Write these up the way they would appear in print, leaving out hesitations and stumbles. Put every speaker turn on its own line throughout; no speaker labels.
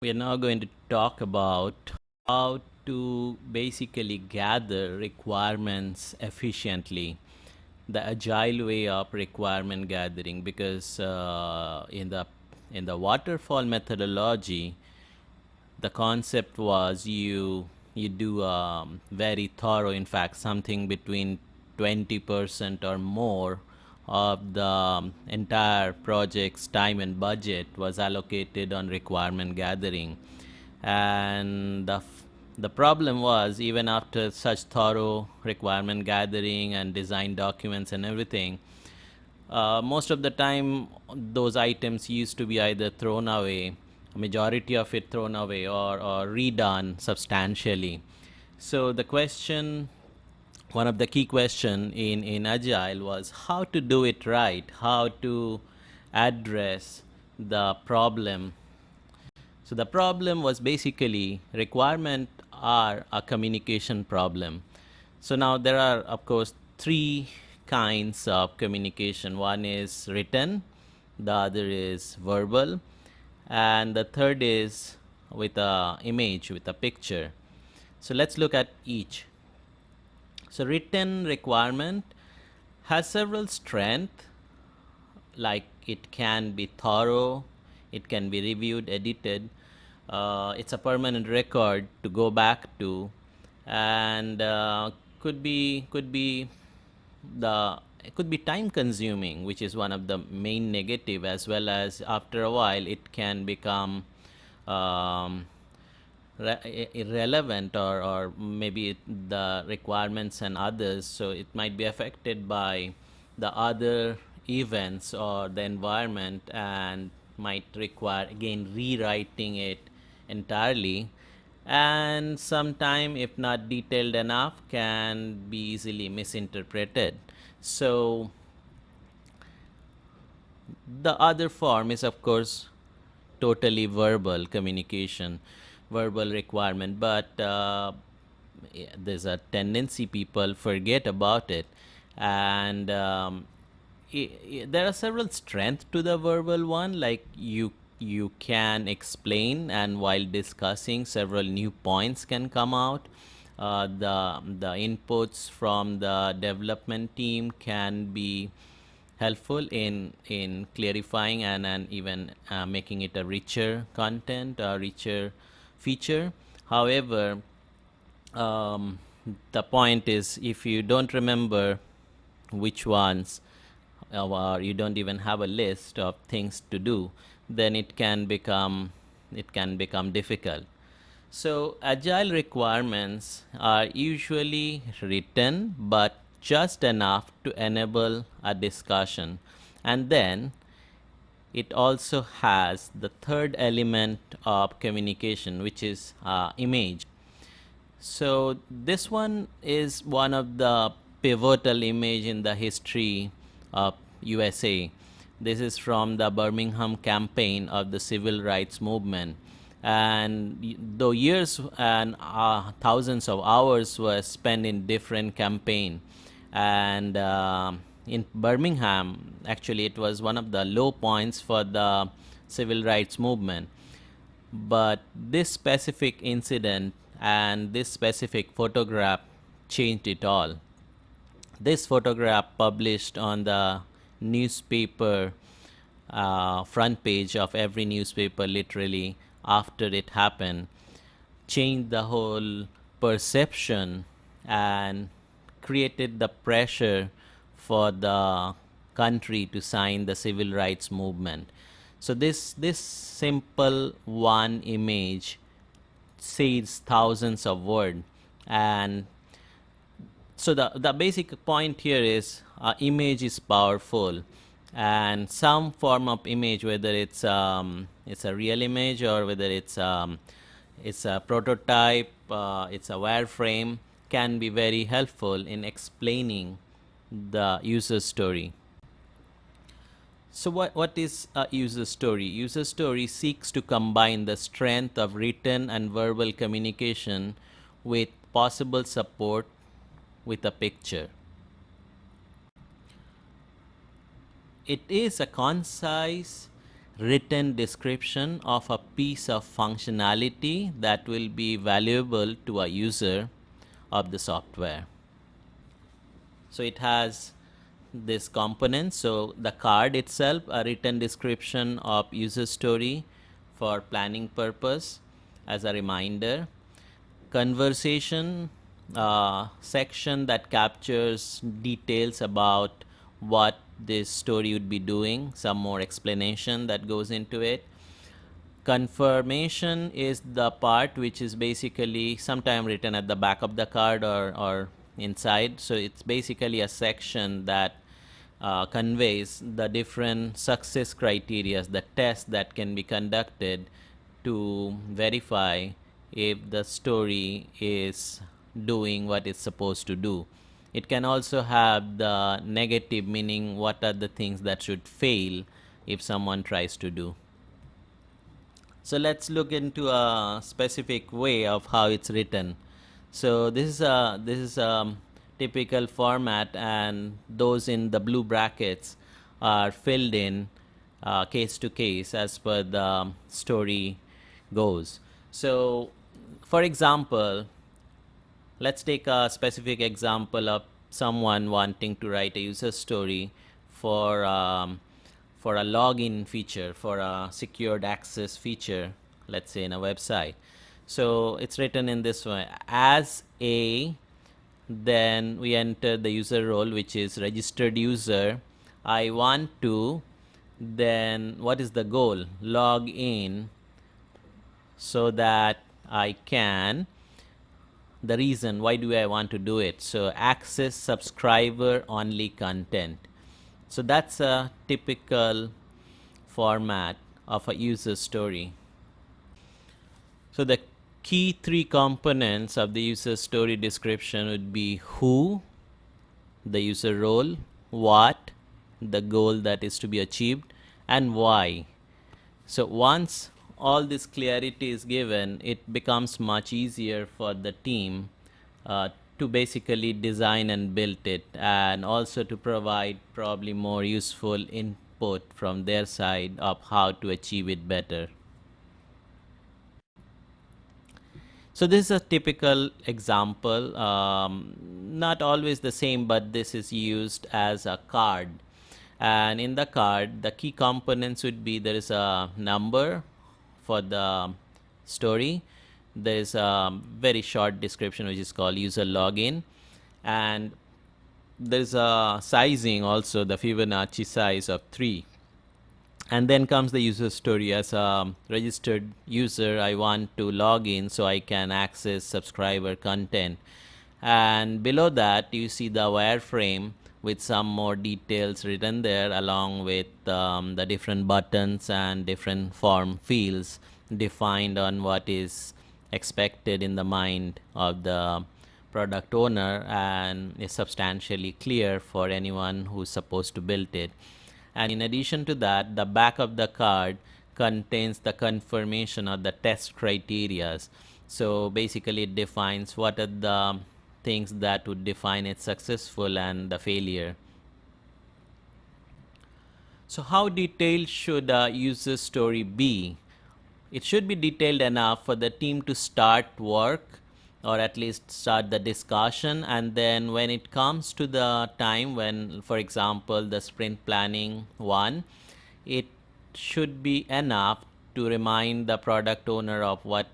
We are now going to talk about how to basically gather requirements efficiently, the agile way of requirement gathering. Because in the waterfall methodology, the concept was you do very thorough, in fact something between 20% or more of the entire project's time and budget was allocated on requirement gathering. And the problem was, even after such thorough requirement gathering and design documents and everything, most of the time those items used to be either thrown away, a majority of it thrown away, or redone substantially. So the question, one of the key question in agile, was how to do it right, how to address the problem. So the problem was basically requirement are a communication problem. So now there are, of course, three kinds of communication. One is written, the other is verbal, and the third is with a image, with a picture. So let's look at each. So written requirement has several strengths, like it can be thorough, it can be reviewed, edited. It's a permanent record to go back to, and could be the it could be time consuming, which is one of the main negative, as well as after a while it can become um, irrelevant, or maybe the requirements and others, so it might be affected by the other events or the environment, and might require again rewriting it entirely, and sometime, if not detailed enough, can be easily misinterpreted. So the other form is, of course, totally verbal communication, verbal requirement, but there's a tendency people forget about it. And there are several strengths to the verbal one, like you can explain, and while discussing, several new points can come out. The inputs from the development team can be helpful in clarifying, and even making it a richer content, a richer feature. However, um, the point is, if you don't remember which ones, or you don't even have a list of things to do, then it can become difficult. So agile requirements are usually written, but just enough to enable a discussion. And then it also has the third element of communication, which is image. So this one is one of the pivotal image in the history of USA. This is from the Birmingham campaign of the civil rights movement. And though years and thousands of hours were spent in different campaign, and in Birmingham, actually, it was one of the low points for the civil rights movement. But this specific incident and this specific photograph changed it all. This photograph, published on the newspaper front page of every newspaper, literally after it happened, changed the whole perception and created the pressure for the country to sign the civil rights movement. So this simple one image says thousands of words. And so the basic point here is, image is powerful, and some form of image, whether it's a real image, or whether it's a prototype, it's a wireframe, can be very helpful in explaining the user story. So what is a user story? User story seeks to combine the strength of written and verbal communication with possible support with a picture. It is a concise, written description of a piece of functionality that will be valuable to a user of the software. So it has this component. So the card itself, a written description of user story for planning purpose as a reminder. Conversation section that captures details about what this story would be doing, some more explanation that goes into it. Confirmation is the part which is basically sometime written at the back of the card or inside. So it's basically a section that conveys the different success criteria, the tests that can be conducted to verify if the story is doing what it's supposed to do. It can also have the negative, meaning what are the things that should fail if someone tries to do. So let's look into a specific way of how it's written. So this is a typical format, and those in the blue brackets are filled in case to case as per the story goes. So for example, let's take a specific example of someone wanting to write a user story for a login feature, for a secured access feature, let's say in a website. So it's written in this way: as a, then we enter the user role, which is registered user. I want to, then what is the goal? Log in so that I can, the reason why do I want to do it, so access subscriber only content. So that's a typical format of a user story. So the key three components of the user story description would be who, the user role, what, the goal that is to be achieved, and why. So once all this clarity is given, it becomes much easier for the team to basically design and build it, and also to provide probably more useful input from their side of how to achieve it better. So this is a typical example, not always the same, but this is used as a card. And in the card, the key components would be, there is a number for the story, there is a very short description which is called user login, and there's a sizing also, the Fibonacci size of 3. And then comes the user story. As a registered user, I want to log in so I can access subscriber content. And below that, you see the wireframe with some more details written there, along with the different buttons and different form fields defined on what is expected in the mind of the product owner, and is substantially clear for anyone who's supposed to build it. And in addition to that, the back of the card contains the confirmation or the test criteria. So basically it defines what are the things that would define it successful and the failure. So how detailed should a user story be? It should be detailed enough for the team to start work, or at least start the discussion, and then when it comes to the time when, for example, the sprint planning one, it should be enough to remind the product owner of what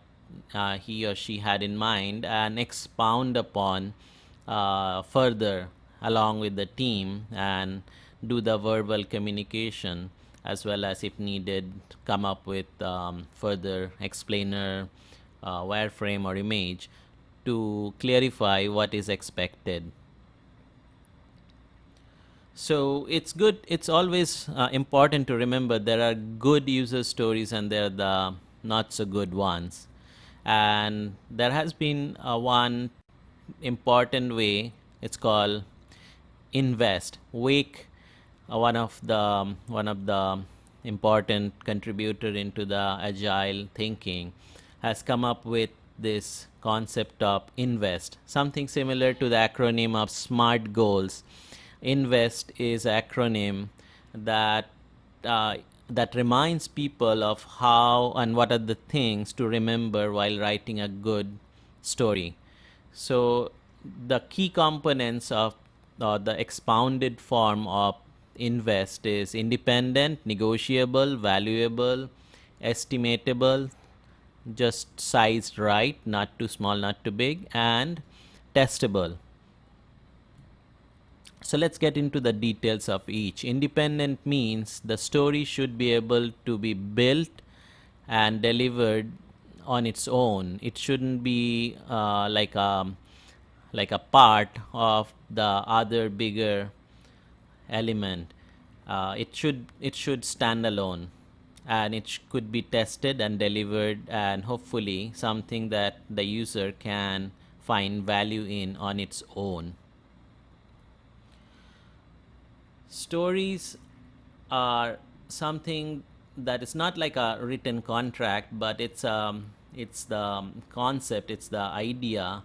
he or she had in mind, and expound upon further along with the team, and do the verbal communication, as well as, if needed, come up with further explainer, wireframe or image to clarify what is expected. So it's always important to remember there are good user stories and there are the not so good ones. And there has been one important way, it's called invest. Wake, one of the important contributor into the agile thinking, has come up with this concept of invest, something similar to the acronym of SMART goals. Invest is an acronym that that reminds people of how and what are the things to remember while writing a good story. So, the key components of the expounded form of invest is independent, negotiable, valuable, estimatable, just sized right, not too small, not too big, and testable. So let's get into the details of each. Independent means the story should be able to be built and delivered on its own. It shouldn't be like a part of the other bigger element. It should stand alone, and could be tested and delivered, and hopefully something that the user can find value in on its own. Stories are something that is not like a written contract, but it's the concept, it's the idea,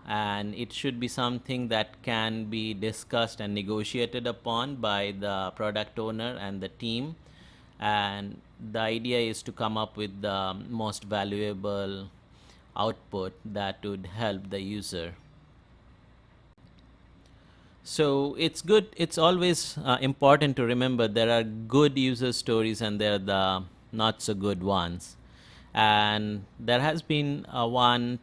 and it should be something that can be discussed and negotiated upon by the product owner and the team. And the idea is to come up with the most valuable output that would help the user. So it's good. It's always important to remember there are good user stories and there are the not so good ones. And there has been one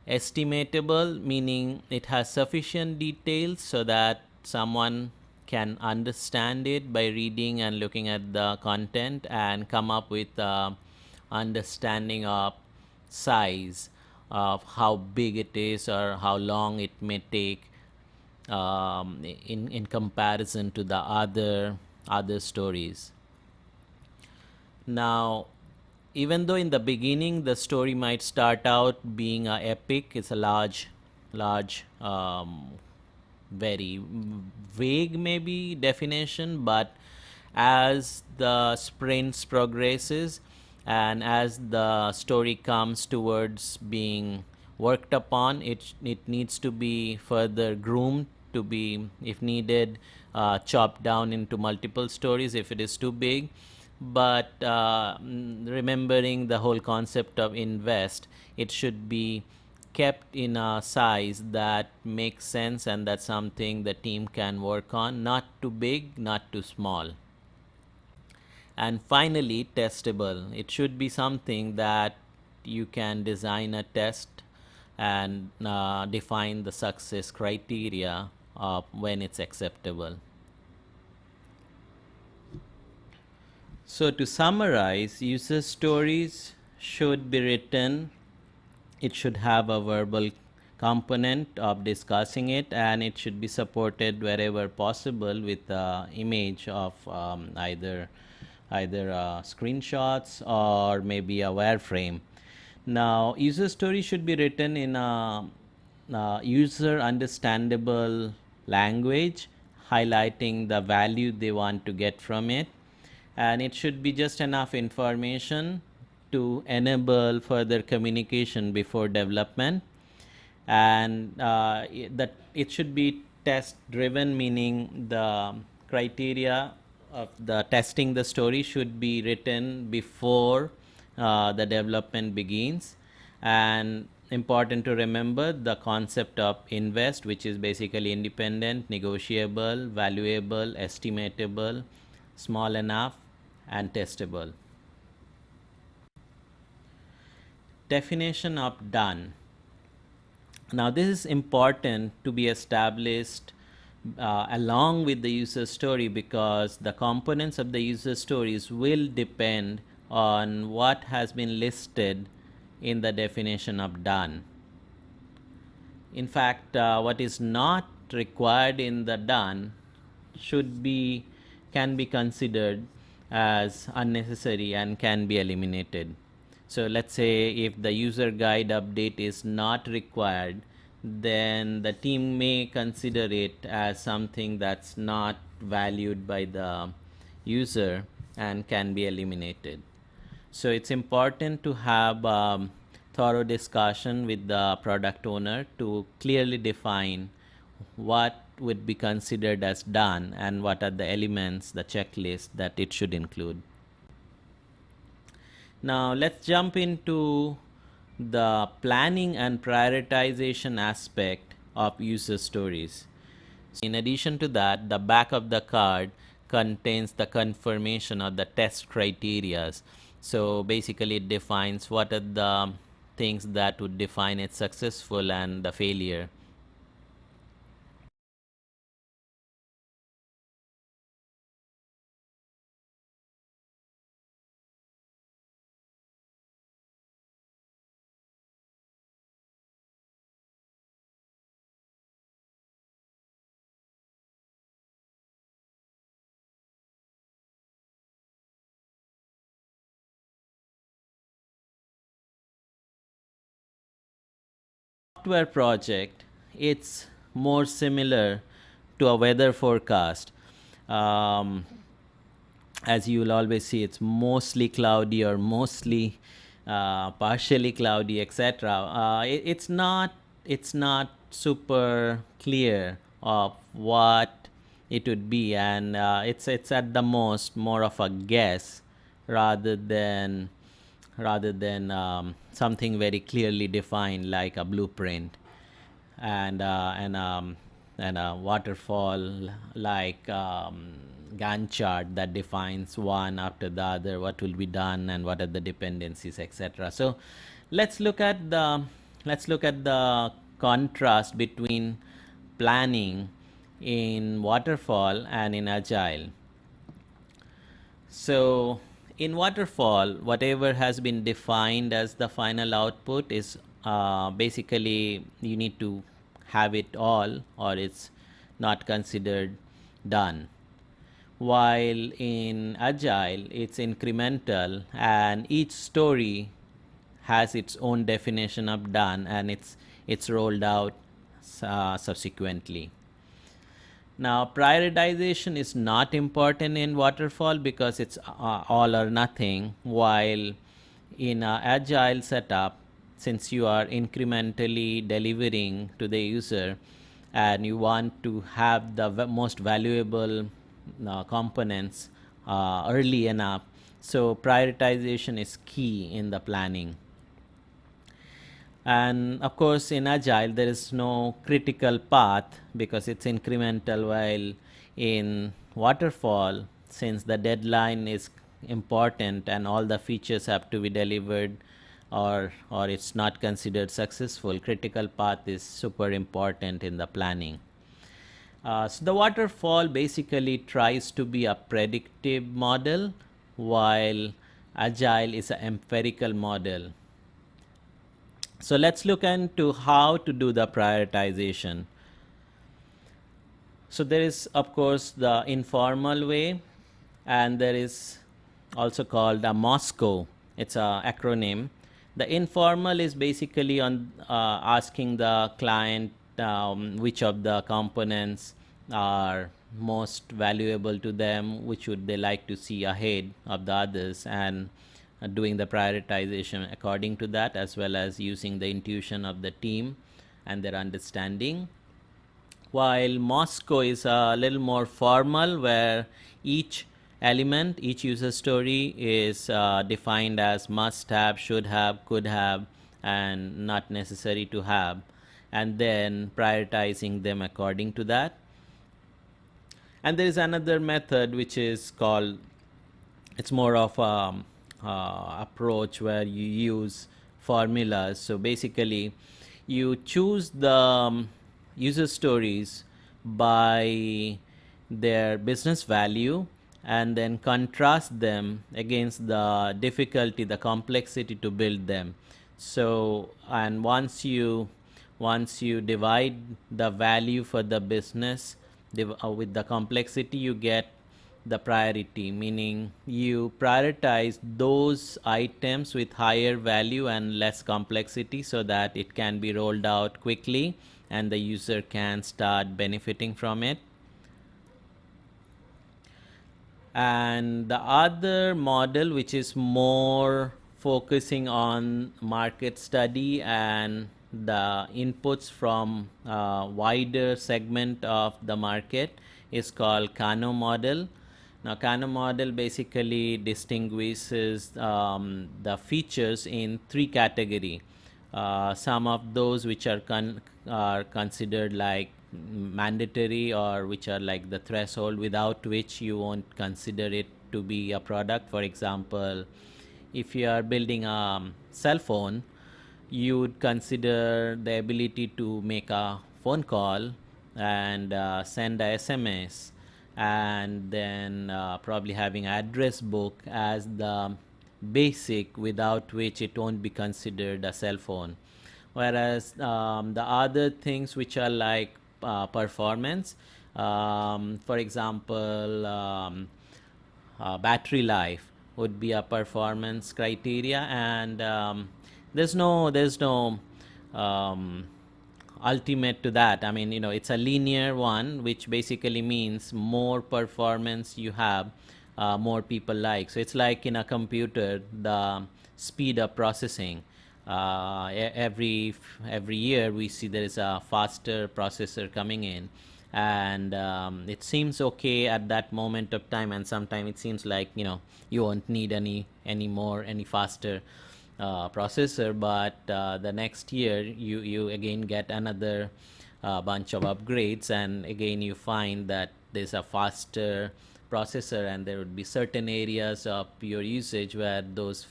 estimatable, meaning it has sufficient details so that someone can understand it by reading and looking at the content and come up with understanding of size, of how big it is or how long it may take in comparison to the other stories. Now, even though in the beginning the story might start out being a epic, it's a large, very vague maybe definition, but as the sprints progresses and as the story comes towards being worked upon, it needs to be further groomed to be, if needed, chopped down into multiple stories if it is too big. But remembering the whole concept of invest, it should be kept in a size that makes sense and that's something the team can work on, not too big, not too small. And finally, testable. It should be something that you can design a test and define the success criteria of when it's acceptable. So, to summarize, user stories should be written. It should have a verbal component of discussing it, and it should be supported wherever possible with image of either screenshots or maybe a wireframe. Now, user story should be written in a user understandable language, highlighting the value they want to get from it, and it should be just enough information to enable further communication before development. And that it should be test driven, meaning the criteria of the testing the story should be written before the development begins. And important to remember the concept of invest, which is basically independent, negotiable, valuable, estimatable, small enough, and testable. Definition of done. Now, this is important to be established along with the user story, because the components of the user stories will depend on what has been listed in the definition of done. In fact, what is not required in the done can be considered as unnecessary and can be eliminated. So let's say if the user guide update is not required, then the team may consider it as something that's not valued by the user and can be eliminated. So it's important to have thorough discussion with the product owner to clearly define what would be considered as done and what are the elements, the checklist that it should include. Now let's jump into the planning and prioritization aspect of user stories. In addition to that, the back of the card contains the confirmation or the test criteria. So basically it defines what are the things that would define it successful and the failure. Software project, it's more similar to a weather forecast. Um, as you will always see, it's mostly cloudy or mostly partially cloudy, etc. It's not super clear of what it would be, and it's at the most more of a guess rather than something very clearly defined like a blueprint and a waterfall like Gantt chart that defines one after the other what will be done and what are the dependencies, etc. So let's look at the contrast between planning in waterfall and in agile. So in waterfall, whatever has been defined as the final output is basically you need to have it all or it's not considered done. While in agile, it's incremental and each story has its own definition of done and it's rolled out subsequently. Now, prioritization is not important in waterfall because it's all or nothing, while in an agile setup, since you are incrementally delivering to the user and you want to have the most valuable components early enough, so prioritization is key in the planning. And of course, in agile, there is no critical path because it's incremental, while in waterfall, since the deadline is important and all the features have to be delivered or it's not considered successful, critical path is super important in the planning. So the waterfall basically tries to be a predictive model, while agile is an empirical model. So let's look into how to do the prioritization. So there is, of course, the informal way, and there is also called a Moscow. It's an acronym. The informal is basically on asking the client which of the components are most valuable to them, which would they like to see ahead of the others, and doing the prioritization according to that, as well as using the intuition of the team and their understanding. While Moscow is a little more formal, where each element, each user story is defined as must have, should have, could have, and not necessary to have, and then prioritizing them according to that. And there is another method which is called, it's more of a approach where you use formulas. So basically you choose the user stories by their business value and then contrast them against the difficulty, the complexity to build them. So, and once you divide the value for the business with the complexity, you get the priority, meaning you prioritize those items with higher value and less complexity so that it can be rolled out quickly and the user can start benefiting from it. And the other model, which is more focusing on market study and the inputs from a wider segment of the market is called Kano model. Now, Kano model basically distinguishes the features in three categories. Some of those which are considered like mandatory, or which are like the threshold without which you won't consider it to be a product. For example, if you are building a cell phone, you would consider the ability to make a phone call and send a SMS, and then probably having address book as the basic, without which it won't be considered a cell phone. Whereas the other things which are like performance, for example, battery life would be a performance criteria, and there's no um, ultimate to that. I mean, it's a linear one, which basically means more performance you have, more people like. So it's like in a computer, the speed of processing. Every year we see there is a faster processor coming in, and it seems okay at that moment of time, and sometimes it seems like you won't need any faster processor, but the next year you again get another bunch of upgrades, and again you find that there's a faster processor, and there would be certain areas of your usage where those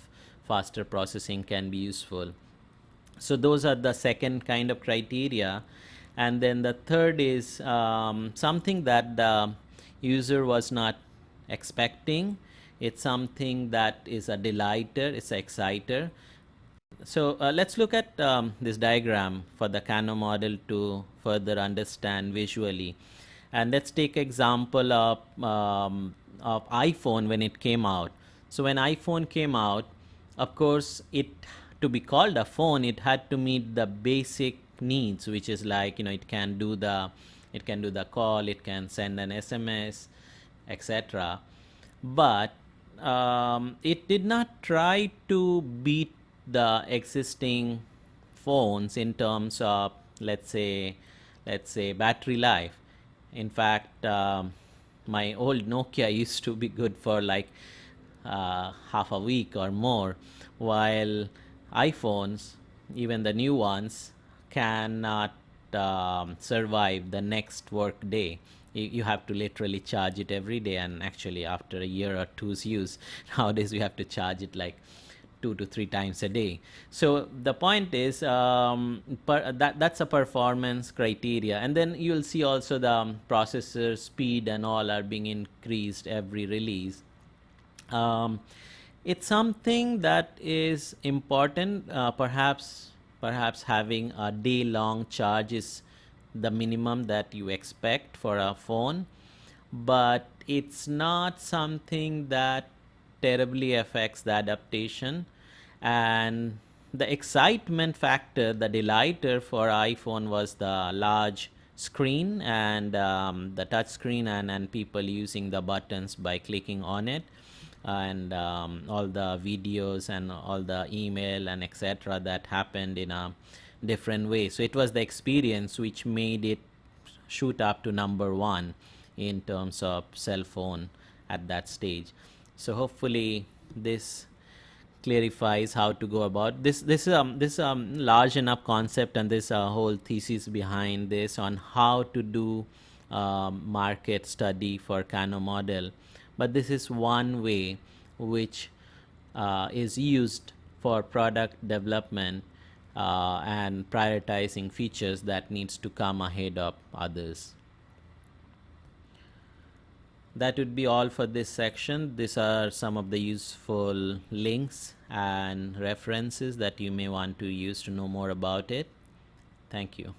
faster processing can be useful. So those are the second kind of criteria. And then the third is something that the user was not expecting. It's something that is a delighter, it's an exciter. So let's look at this diagram for the Kano model to further understand visually. And let's take example of iPhone when it came out. So when iPhone came out, of course, to be called a phone, it had to meet the basic needs, which is like it can do the call, it can send an SMS, etc. But it did not try to beat the existing phones in terms of let's say battery life. In fact, my old Nokia used to be good for like half a week or more, while iPhones, even the new ones, cannot survive the next work day. You have to literally charge it every day, and actually after a year or two's use, nowadays we have to charge it like 2 to 3 times a day. So the point is that's a performance criteria, and then you'll see also the processor speed and all are being increased every release. It's something that is important. Perhaps having a day-long charge is the minimum that you expect for a phone, but it's not something that terribly affects the adaptation. And the excitement factor, the delighter for iPhone was the large screen and the touch screen, and people using the buttons by clicking on it, and all the videos and all the email and etc. that happened in a different way. So it was the experience which made it shoot up to number one in terms of cell phone at that stage. So hopefully this clarifies how to go about this. This is large enough concept, and this whole thesis behind this on how to do market study for Kano model. But this is one way which is used for product development and prioritizing features that needs to come ahead of others. That would be all for this section. These are some of the useful links and references that you may want to use to know more about it. Thank you.